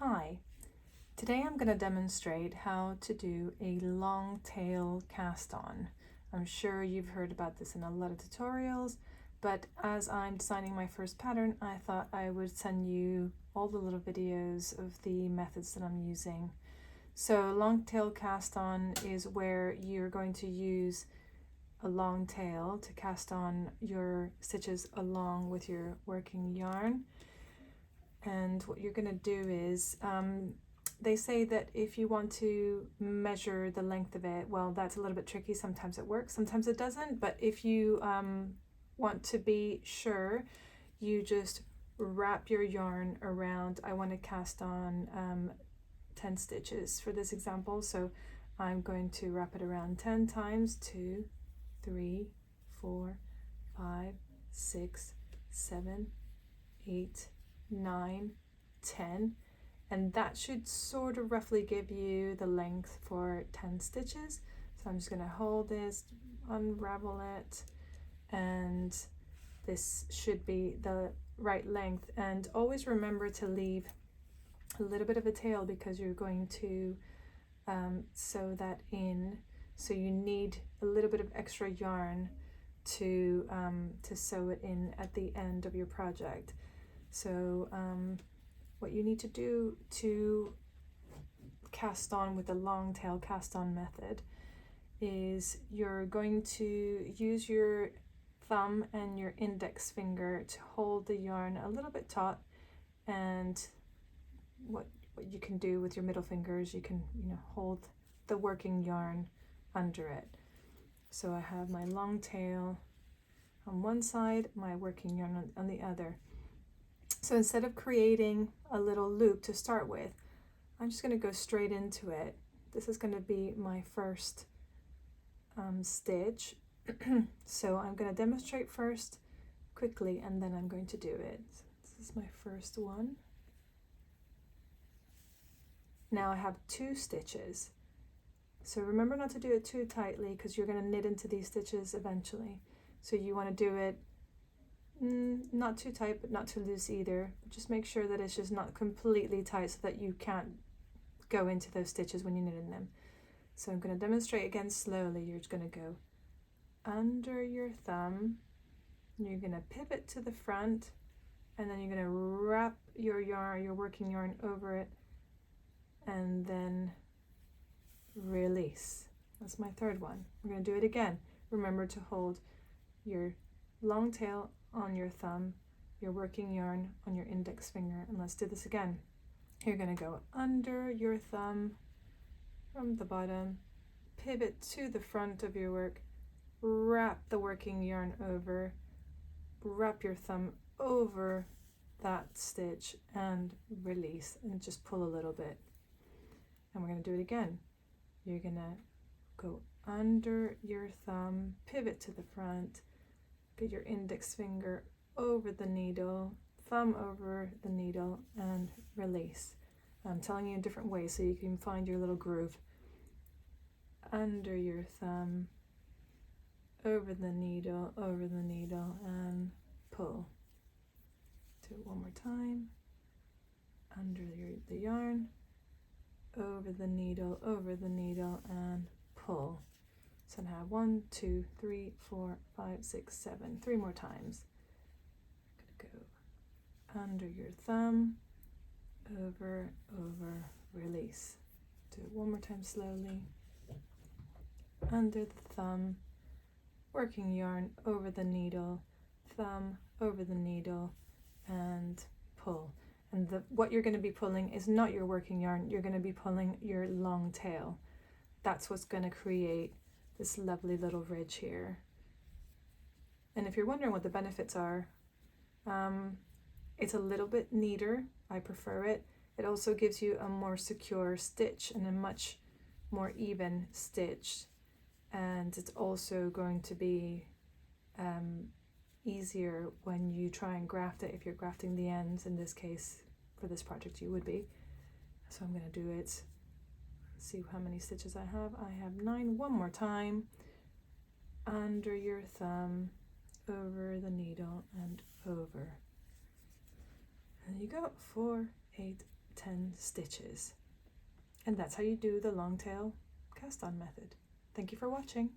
Hi, today I'm going to demonstrate how to do a long tail cast on. I'm sure you've heard about this in a lot of tutorials, but as I'm designing my first pattern, I thought I would send you all the little videos of the methods that I'm using. So long tail cast on is where you're going to use a long tail to cast on your stitches along with your working yarn. And what you're going to do is, they say that if you want to measure the length of it, well, that's a little bit tricky. Sometimes it works, sometimes it doesn't. But if you want to be sure, you just wrap your yarn around. I want to cast on 10 stitches for this example. So I'm going to wrap it around 10 times, 2, 3, 4, 5, 6, 7, 8, 9, 10, and that should sort of roughly give you the length for 10 stitches. So I'm just going to hold this, unravel it, and this should be the right length. And always remember to leave a little bit of a tail because you're going to sew that in, so you need a little bit of extra yarn to sew it in at the end of your project. So what you need to do to cast on with the long tail cast on method is you're going to use your thumb and your index finger to hold the yarn a little bit taut, and what you can do with your middle fingers, you can hold the working yarn under it. So I have my long tail on one side, my working yarn on the other. So instead of creating a little loop to start with, I'm just going to go straight into it. This is going to be my first stitch. So I'm going to demonstrate first quickly, and then I'm going to do it. So this is my first one. Now I have 2 stitches. So remember not to do it too tightly because you're going to knit into these stitches eventually. So you want to do it not too tight, but not too loose either. Just make sure that it's just not completely tight so that you can't go into those stitches when you knit in them. So I'm going to demonstrate again slowly. You're just going to go under your thumb, you're going to pivot to the front, and then you're going to wrap your yarn, your working yarn, over it, and then release. That's my third one. We're going to do it again. Remember to hold your long tail on your thumb, your working yarn on your index finger, and let's do this again. You're going to go under your thumb from the bottom, pivot to the front of your work, wrap the working yarn over, wrap your thumb over that stitch, and release, and just pull a little bit. And we're going to do it again. You're going to go under your thumb, pivot to the front, get your index finger over the needle, thumb over the needle, and release. I'm telling you in different ways so you can find your little groove. Under your thumb, over the needle, and pull. Do it one more time. Under the yarn, over the needle, and pull. So now 1, 2, 3, 4, 5, 6, 7. 3 more times. I'm going to go under your thumb, over, release. Do it one more time slowly. Under the thumb, working yarn over the needle, thumb over the needle, and pull. And what you're going to be pulling is not your working yarn, you're going to be pulling your long tail. That's what's going to create this lovely little ridge here. And if you're wondering what the benefits are, it's a little bit neater. I prefer it. It also gives you a more secure stitch and a much more even stitch. And it's also going to be easier when you try and graft it, if you're grafting the ends. In this case, for this project, you would be. So I'm going to do it. See how many stitches I have. I have 9. One more time. Under your thumb, over the needle, and over. And you go. 4, 8, 10 stitches. And that's how you do the long tail cast on method. Thank you for watching.